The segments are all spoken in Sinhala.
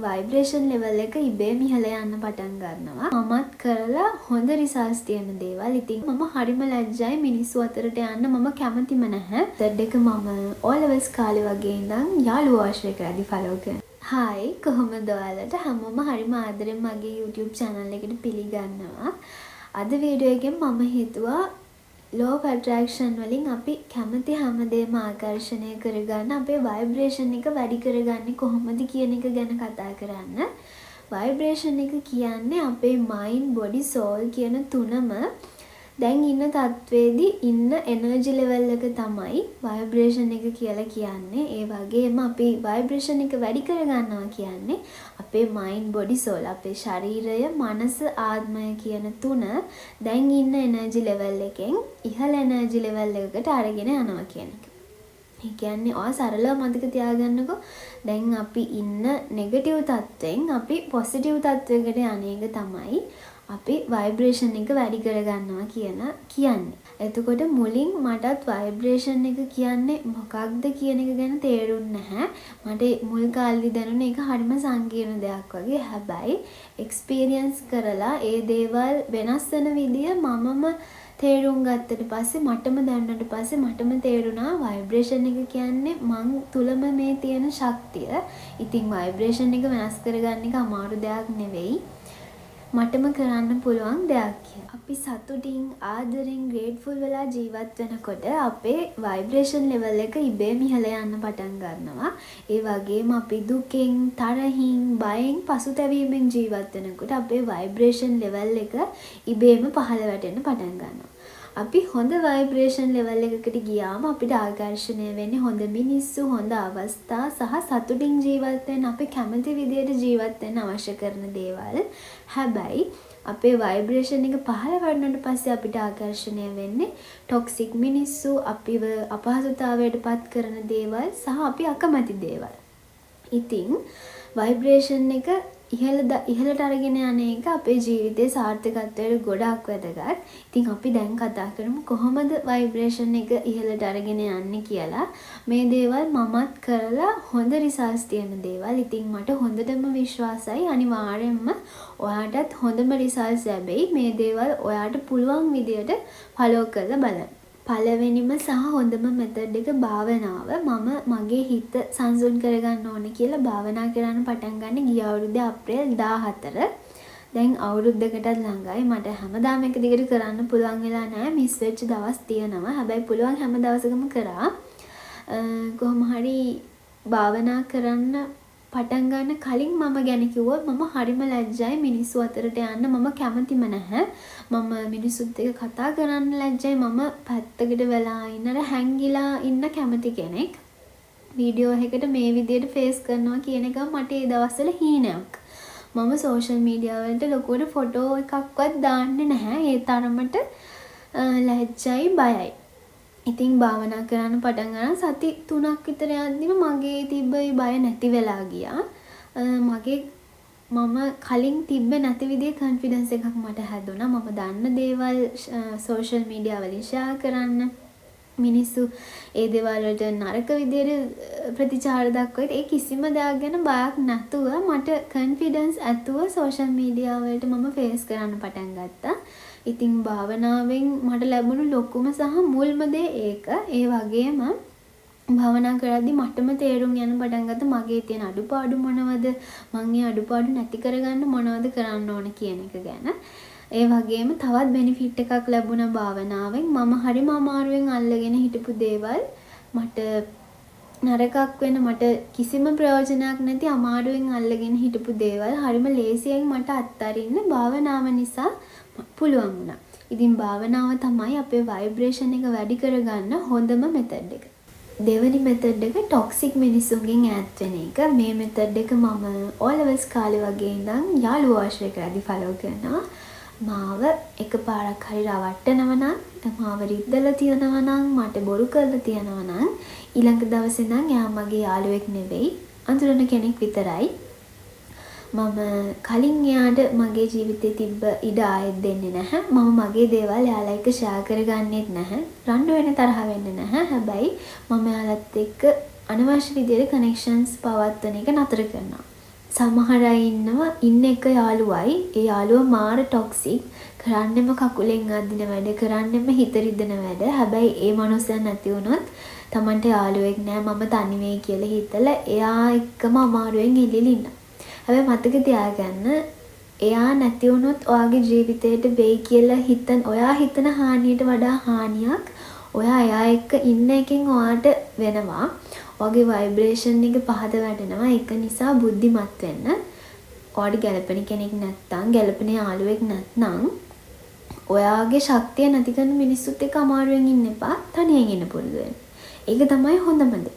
vibration level එක ඉබේම ඉහළ යන්න පටන් ගන්නවා. මමත් කරලා හොඳ results තියෙන දේවල්. ඉතින් මම හරිම ලැජ්ජයි මිනිස්සු අතරට යන්න මම කැමතිම නැහැ. third එක මම O levels කාලේ වගේ ඉඳන් යාළුවෝ ආශ්‍රය කරද්දි follow කරනවා. Hi කොහොමද ඔයාලට? හැමෝම හරිම ආදරෙන් මගේ YouTube channel එකට පිළිගන්නවා. අද වීඩියෝ එකෙන් මම හිතුවා law of attraction වලින් අපි කැමති හැමදේම ආකර්ෂණය කරගන්න අපේ vibration එක වැඩි කරගන්නේ කොහොමද කියන එක ගැන කතා කරන්න. vibration එක කියන්නේ අපේ mind body soul කියන තුනම දැන් ඉන්න තත්වේදී ඉන්න energy level එක තමයි vibration එක කියලා කියන්නේ. ඒ වගේම අපි vibration එක වැඩි කරගන්නවා කියන්නේ අපේ mind body soul අපේ ශරීරය මනස ආත්මය කියන තුන දැන් ඉන්න energy level එකෙන් ඉහළ energy level එකකට අරගෙන යනවා කියන එක. ඒ කියන්නේ ඔය සරලව මතක තියාගන්නකෝ දැන් අපි ඉන්න negative තත්වෙන් අපි positive තත්වයකට යන්නේක තමයි අපි vibration එක වැඩි කරගන්නවා කියන්නේ. එතකොට මුලින් මටත් vibration එක කියන්නේ මොකක්ද කියන එක ගැන තේරුන්නේ නැහැ. මට මුල් කාලේ දැනුනේ ඒක හරිම සංකීර්ණ දෙයක් වගේ. හැබැයි experience කරලා ඒ දේවල් වෙනස් වෙන විදිය මමම තේරුම් ගත්තට පස්සේ මටම දැනුණාට පස්සේ මටම තේරුණා vibration එක කියන්නේ මං තුලම මේ තියෙන ශක්තිය. ඉතින් vibration එක වෙනස් කරගන්න එක අමාරු දෙයක් නෙවෙයි. මටම කරන්න පුළුවන් දෙයක් කියලා. අපි සතුටින් ආදරෙන් grateful වෙලා ජීවත් වෙනකොට අපේ vibration level එක ඉබේම ඉහළ යන්න පටන් ගන්නවා. ඒ වගේම අපි දුකෙන්, තරහින්, බයෙන්, පසුතැවීමෙන් ජීවත් වෙනකොට අපේ vibration level එක ඉබේම පහළ වැටෙන්න පටන් ගන්නවා. අපි හොඳ vibration level එකකට ගියාම අපිට ආකර්ෂණය වෙන්නේ හොඳ මිනිස්සු, හොඳ අවස්ථා සහ සතුටින් ජීවත් වෙන්න අපි කැමති විදියට ජීවත් වෙන්න අවශ්‍ය කරන දේවල්. හැබැයි අපේ vibration එක පහළ වඩනට පස්සේ අපිට ආකර්ෂණය වෙන්නේ toxic මිනිස්සු, අපිව අපහසුතාවයට පත් කරන දේවල් සහ අපි අකමැති දේවල්. ඉතින් vibration එක ඉහළට අරගෙන යන එක අපේ ජීවිතයේ සාර්ථකත්වයට ගොඩාක් වැදගත්. ඉතින් අපි දැන් කතා කරමු කොහොමද vibration එක ඉහළට අරගෙන යන්නේ කියලා. මේ දේවල් මමත් කරලා හොඳ results තියෙන දේවල්. ඉතින් මට හොඳටම විශ්වාසයි අනිවාර්යයෙන්ම ඔයාටත් හොඳම results ලැබෙයි. මේ දේවල් ඔයාට පුළුවන් විදියට follow කරලා බලන්න. පළවෙනිම සහ හොඳම මෙතඩ් එක භාවනාව. මම මගේ හිත සංසුන් කරගන්න ඕන කියලා භාවනා කරන්න පටන් ගන්න ගිය අවුරුද්දේ අප්‍රේල් 14. දැන් අවුරුද්දකටත් ළඟයි. මට හැමදාම එක දිගට කරන්න පුළුවන් වෙලා නැහැ. මිස් වෙච්ච දවස් තියෙනවා. හැබැයි පුළුවන් හැම දවසකම කරා. කොහොම හරි භාවනා කරන්න පටන් ගන්න කලින් මම ගැන කිව්වොත් මම හරිම ලැජ්ජයි මිනිස්සු අතරට යන්න මම කැමතිම නැහැ. මම මිනිස්සුත් එක්ක කතා කරන්න ලැජ්ජයි. මම පැත්තකට වෙලා ඉන්නර හැංගිලා ඉන්න කැමති කෙනෙක්. වීඩියෝ එකකට මේ විදියට ෆේස් කරනවා කියන එක මට ඒ දවස්වල හීනයක්. මම සෝෂල් මීඩියා වලට ලොකුවට ෆොටෝ එකක්වත් දාන්නේ නැහැ. ඒ තරමට ලැජ්ජයි බයයි. ඉතින් භාවනා කරන්න පටන් ගන්න සති 3ක් විතර යද්දිම මගේ තිබ්බ බය නැති වෙලා ගියා. මම කලින් තිබ්බ නැති විදිහේ කොන්ෆිඩන්ස් එකක් මට හැදුණා. මම දන්න දේවල් සෝෂල් මීඩියා වලින් ෂෙයා කරන්න. මිනිස්සු ඒ දේවල් වලට නරක විදිහට ප්‍රතිචාර දක්වයිත් ඒ කිසිම දෙයක් ගැන බයක් නැතුව මට කොන්ෆිඩන්ස් ඇතුව සෝෂල් මීඩියා වලට මම ෆේස් කරන්න පටන් ගත්තා. ඉතින් භාවනාවෙන් මට ලැබුණු ලොකුම සහ මුල්ම දේ ඒක. ඒ වගේම භාවනා කරද්දි මටම තේරුම් යන පටන් ගත්තා මගේ තියෙන අඩුපාඩු මොනවද, මම ඒ අඩුපාඩු නැති කරගන්න මොනවද කරන්න ඕන කියන එක ගැන. ඒ වගේම තවත් බෙනිෆිට් එකක් ලැබුණා භාවනාවෙන්. මම හරිම අමාරුවෙන් අල්ලගෙන හිටපු දේවල් මට නරකක් වෙන මට කිසිම ප්‍රයෝජනයක් නැති අමාරුවෙන් අල්ලගෙන හිටපු දේවල් හරිම ලේසියෙන් මට අත්හරින්න භාවනාව නිසා පුළුවන් වුණා. ඉතින් භාවනාව තමයි අපේ vibration එක වැඩි කරගන්න හොඳම මෙතඩ් එක. දෙවෙනි මෙතඩ් එක toxic මිනිස්සුන්ගෙන් ඈත් වෙන එක. මේ මෙතඩ් එක මම O levels කාලේ වගේ ඉඳන් යාළුවෝ ආශ්‍රය කරද්දි follow කරනවා. මාව එකපාරක් හරි රවට්ටනවා නම්, මාව රිද්දලා තියනවා නම්, මට බොරු කරලා තියනවා නම් ඊළඟ දවසේ නම් එයා මගේ යාළුවෙක් නෙවෙයි, අඳුරන කෙනෙක් විතරයි. මම කලින් එයාට මගේ ජීවිතේ තිබ්බ ඉඩ ආයෙත් දෙන්නේ නැහැ. මම මගේ දේවල් එයාලා එක්ක ෂෙයා කරගන්නෙත් නැහැ. රණ්ඩු වෙන තරහ වෙන්නේ නැහැ. හැබැයි මම එයාලත් එක්ක අනවශ්‍ය විදිහට කනෙක්ෂන්ස් පවත්වන එක නතර කරනවා. සමහර අය ඉන්නවා ඉන්න එක යාළුවයි ඒ යාළුවා මාර ටොක්සික් කරන්නෙම කකුලෙන් අදින වැඩ කරන්නෙම හිත රිදෙන වැඩ. හැබැයි ඒ මනුස්සයා නැති වුණොත් Tamanට යාළුවෙක් නෑ මම තනි වෙයි කියලා හිතලා එයා එක්කම අමාරුවෙන් එළිලා ඉන්නවා. හැබැයි මතක තියාගන්න එයා නැති වුණොත් ඔයාගේ ජීවිතේට වෙයි කියලා ඔයා හිතන හානියට වඩා හානියක් ඔයා එයා එක්ක ඉන්න එකෙන් ඔයාට වෙනවා. ඔයාගේ ভাইබ්‍රේෂන් එක පහත වැටෙනවා. ඒක නිසා බුද්ධිමත් වෙන්න. ඔයාට ගැළපෙන කෙනෙක් නැත්නම් ගැළපෙන යාළුවෙක් නැත්නම් ඔයාගේ ශක්තිය නැති කරන මිනිස්සුත් එක්ක අමාරුවෙන් ඉන්න එපා. තනියෙන් ඉන්න පුරුදු වෙන්න. ඒක තමයි හොඳම දේ.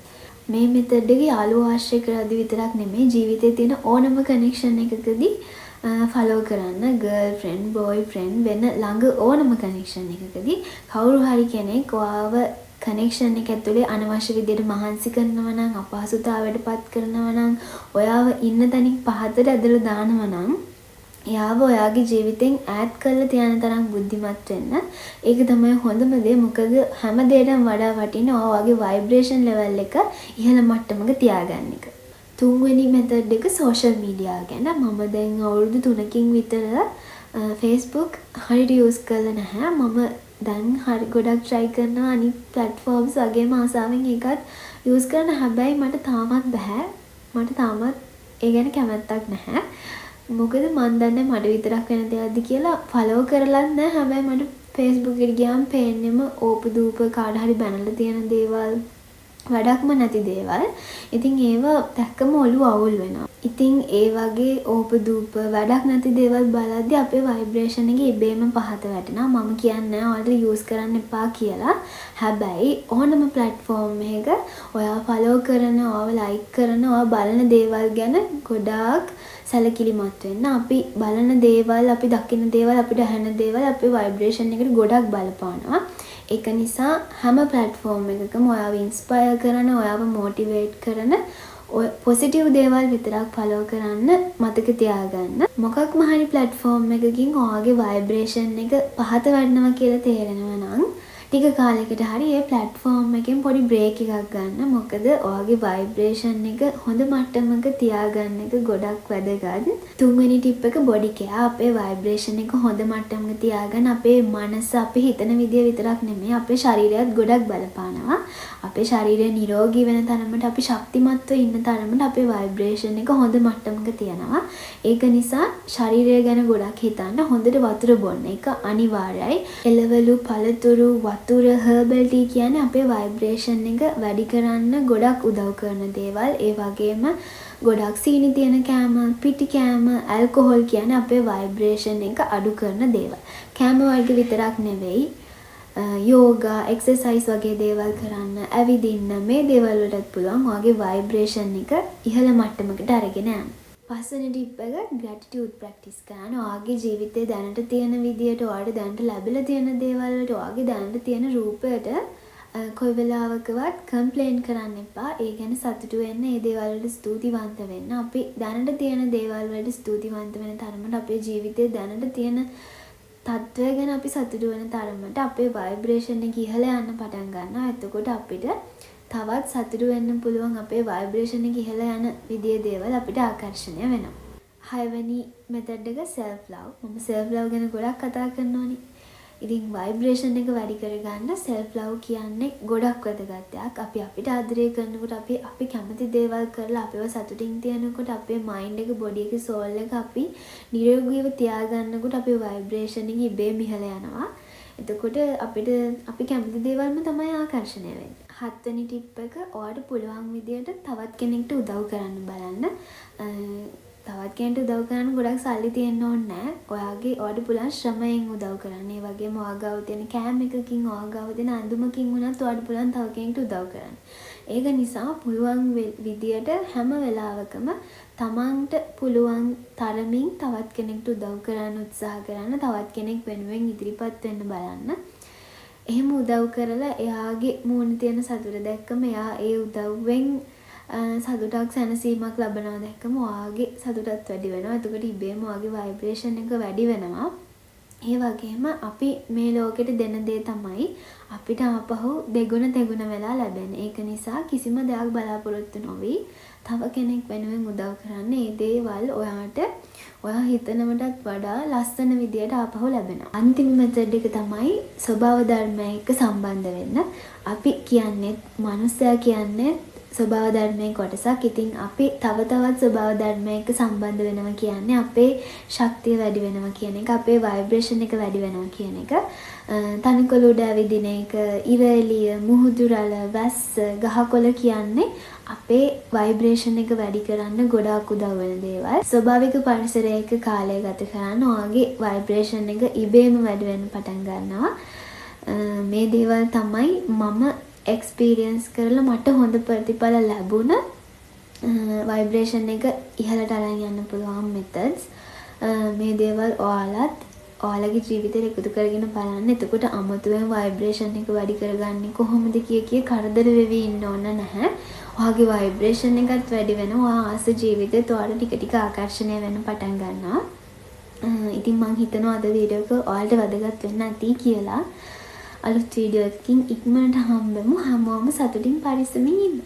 මේ මෙතඩ් එක යාළුවෝ ආශ්‍රය කරද්දි විතරක් නෙමෙයි ජීවිතේ තියෙන ඕනම කනෙක්ෂන් එකකදී ෆලෝ කරන්න ගර්ල්ෆ්‍රෙන්ඩ් බොයිෆ්‍රෙන්ඩ් වෙන ළඟ ඕනම කනෙක්ෂන් එකකදී කවුරු හරි කෙනෙක් ඔයාව කනෙක්ෂන් එක ඇතුලේ අනවශ්‍ය විදිහට මහන්සි කරනවා නම් අපහසුතාවයට පත් කරනවා නම් ඔයාව ඉන්න තැනින් පහතට ඇදලා දානවා නම් එයාව ඔයාගේ ජීවිතෙන් ඈත් කරලා තියන තරම් බුද්ධිමත් වෙන්න. ඒක තමයි හොඳම දේ. මොකද හැම දෙයකටම වඩා වටින්නේ ඔයාගේ ভাইබ්‍රේෂන් ලෙවල් එක ඉහළ මට්ටමක තියාගන්න එක. තුන්වෙනි මෙතඩ් එක සෝෂල් මීඩියා ගැන. මම දැන් අවුරුදු 3කින් විතර Facebook හරියට යූස් කරලා නැහැ. මම දැන් හරි ගොඩක් try කරනවා අනිත් platforms වගේම ආසාවෙන් ඒකත් යූස් කරන. හැබැයි මට තාමත් බෑ. මට තාමත් ඒ ගැන කැමැත්තක් නැහැ. මොකද මන් දන්නේ මට විතරක් වෙන දෙයක්ද කියලා ෆලෝ කරලත් නැහැ. හැබැයි මට Facebook එකට ගියාම පේන්නෙම ඕප දූප කාට හරි බැනලා තියෙන දේවල් වැඩක්ම නැති දේවල්. ඉතින් ඒව දැක්කම ඔළුව අවුල් වෙනවා. ඉතින් ඒ වගේ ඕප දූප වැඩක් නැති දේවල් බලද්දි අපේ ভাইබ්‍රේෂන් එක ඉබේම පහත වැටෙනවා. මම කියන්නේ ඔයාලට යූස් කරන්න එපා කියලා. හැබැයි ඕනම platform එකක ඔයා ෆලෝ කරන, ඔයාව ලයික් කරන, ඔයා බලන දේවල් ගැන ගොඩාක් සැලකිලිමත් වෙන්න. අපි බලන දේවල්, අපි දකින දේවල්, අපිට ඇහෙන දේවල් අපේ ভাইබ්‍රේෂන් එකට ගොඩක් බලපානවා. ඒක නිසා හැම platform එකකම ඔයාව ඉන්ස්පයර් කරන, ඔයාව මොටිවේට් කරන පොසිටිව් දේවල් විතරක් ෆලෝ කරන්න මතක තියාගන්න. මොකක්ම හරි platform එකකින් ඔයාගේ ভাইබ්‍රේෂන් එක පහත වඩනවා කියලා තේරෙනවා නම් ටික කාලයකට හරි ඒ platform එකෙන් පොඩි break එකක් ගන්න. මොකද ඔයාගේ ভাইබ්‍රේෂන් එක හොඳ මට්ටමක තියාගන්න එක ගොඩක් වැදගත්. තුන්වෙනි ටිප් එක body care. අපේ ভাইබ්‍රේෂන් එක හොඳ මට්ටමක තියාගන්න අපේ මනස, අපි හිතන විදිය විතරක් නෙමෙයි අපේ ශරීරයත් ගොඩක් බලපානවා. අපේ ශරීරය නිරෝගී වෙන තරමට, අපි ශක්තිමත්ව ඉන්න තරමට අපේ ভাইබ්‍රේෂන් එක හොඳ මට්ටමක තියනවා. ඒක නිසා ශරීරය ගැන ගොඩක් හිතන්න. හොඳට වතුර බොන්න එක අනිවාර්යයි. එළවලු, පළතුරු, වතුර, හර්බල් ටී කියන්නේ අපේ ভাইබ්‍රේෂන් එක වැඩි කරන්න ගොඩක් උදව් කරන දේවල්. ඒ වගේම ගොඩක් සීනි තියෙන කෑම, පිටි කෑම, ඇල්කොහොල් කියන්නේ අපේ ভাইබ්‍රේෂන් එක අඩු කරන දේවල්. කෑම වර්ග විතරක් නෙවෙයි යෝගා, එක්සර්සයිස් වගේ දේවල් කරන්න, ඇවිදින්න, මේ දේවල් වලටත් පුළුවන් ඔයාගේ ভাইබ්‍රේෂන් එක ඉහළ මට්ටමකට අරගෙන යන්න. පස්වෙනි ටිප් එක gratitude practice කරන්න. ඔයාගේ ජීවිතේ දැනට තියෙන විදියට, ඔයාලට දැනට ලැබිලා තියෙන දේවල් වලට, ඔයාගේ දැනට තියෙන රූපයට කොයි වෙලාවකවත් කම්ප්ලේන් කරන්න එපා. ඒ ගැන සතුටු වෙන්න, ඒ දේවල් වලට ස්තුතිවන්ත වෙන්න. අපි දැනට තියෙන දේවල් වලට ස්තුතිවන්ත වෙන තරමට අපේ ජීවිතේ දැනට තියෙන තත්ත්වය ගැන අපි සතුටු වෙන තරමට අපේ ভাইබ්‍රේෂන් එක ඉහළ යන්න පටන් ගන්නවා. එතකොට අපිට තවත් සතුටු වෙන්න පුළුවන්. අපේ ভাইබ්‍රේෂන් එක ඉහළ යන විදිහේ දේවල් අපිට ආකර්ෂණය වෙනවා. 6 වෙනි මෙතඩ් එක self love. මම self love ගැන ගොඩක් කතා කරනවානේ. ඉතින් ভাইබ්‍රේෂන් එක වැඩි කරගන්න self love කියන්නේ ගොඩක් වැදගත් දෙයක්. අපි අපිට ආදරය කරනකොට, අපි කැමති දේවල් කරලා අපිව සතුටින් තියනකොට, අපේ mind එක, body එක, soul එක අපි නිරෝගීව තියාගන්නකොට අපේ ভাইබ්‍රේෂන් එක ඉබේම ඉහළ යනවා. එතකොට අපි කැමති දේවල්ම තමයි ආකර්ෂණය වෙන්නේ. 7 වෙනි ටිප් එක ඔයාලට පුළුවන් විදියට තවත් කෙනෙක්ට උදව් කරන්න බලන්න. තවත් කෙනෙක්ට උදව් කරන්න ගොඩක් සල්ලි තියෙන්න ඕනේ නැහැ. ඔයාට පුළුවන් ශ්‍රමයෙන් උදව් කරන්න. ඒ වගේම ඔයාගාව තියෙන කෑම එකකින්, ඔයාගාව තියෙන අඳුමකින් වුණත් ඔයාට පුළුවන් තව කෙනෙක්ට උදව් කරන්න. ඒක නිසා පුළුවන් විදියට හැම වෙලාවකම තමන්ට පුළුවන් තරමින් තවත් කෙනෙක්ට උදව් කරන්න උත්සාහ කරන්න. තවත් කෙනෙක් වෙනුවෙන් ඉදිරිපත් වෙන්න බලන්න. එහෙම උදව් කරලා එයාගේ මූණේ තියෙන සතුට දැක්කම, එයා ඒ උදව්වෙන් සතුටක්, සැනසීමක් ලබනවා දැක්කම ඔයාගේ සතුටත් වැඩි වෙනවා. එතකොට ඉබේම ඔයාගේ ভাইබ්‍රේෂන් එක වැඩි වෙනවා. ඒ වගේම අපි මේ ලෝකෙට දෙන දේ තමයි අපිට ආපහු දෙගුණ තෙගුණ වෙලා ලැබෙන්නේ. ඒක නිසා කිසිම දෙයක් බලාපොරොත්තු නොවි තව කෙනෙක් වෙනුවෙන් උදව් කරන්න ඒ දේවල් ඔයාට ඔයා හිතනවටත් වඩා ලස්සන විදියට ආපහු ලැබෙනවා. අන්තිම මෙතඩ් එක තමයි ස්වභාව ධර්මය එක්ක සම්බන්ධ වෙන්න. අපි කියන්නේ මනුස්සයා කියන්නේ ස්වභාව ධර්මයේ කොටසක්. ඉතින් අපි තව තවත් ස්වභාව ධර්මය එක්ක සම්බන්ධ වෙනවා කියන්නේ අපේ ශක්තිය වැඩි වෙනවා කියන එක, අපේ ভাইබ්‍රේෂන් එක වැඩි වෙනවා කියන එක. තනිකොළ උඩ ඇවිදින එක, ඉර එළිය, මුහුදු රළ, වැස්ස, ගහකොළ කියන්නේ අපේ ভাইබ්‍රේෂන් එක වැඩි කරන්න ගොඩාක් උදව් වෙන දේවල්. ස්වභාවික පරිසරයක කාලය ගත කරන ඔයාගේ ভাইබ්‍රේෂන් එක ඉබේම වැඩි වෙන්න පටන් ගන්නවා. මේ දේවල් තමයි මම එක්ස්පීරියන්ස් කරලා මට හොඳ ප්‍රතිඵල ලැබුණ ভাইබ්‍රේෂන් එක ඉහළට අරන් යන්න පුළුවන් මෙතඩ්ස්. මේ දේවල් ඔයාලගේ ජීවිතේට එකතු කරගෙන බලන්න. එතකොට අමතුවෙන් ভাইබ්‍රේෂන් එක වැඩි කරගන්නේ කොහොමද කිය කරදර වෙවි ඉන්න ඕන නැහැ. ඔයාගේ ভাইබ්‍රේෂන් එකත් වැඩි වෙනවා. ඔයා ආස ජීවිතේට ඔයාලට ටික ටික ආකර්ෂණය වෙන්න පටන් ගන්නවා. ඉතින් මම හිතනවා අද වීඩියෝ එක ඔයාලට වැදගත් වෙන්න ඇති කියලා. අලුත් වීඩියෝ එකකින් ඉක්මනට හම්බෙමු. හැමෝම සතුටින් පරිස්සමින් ඉන්න.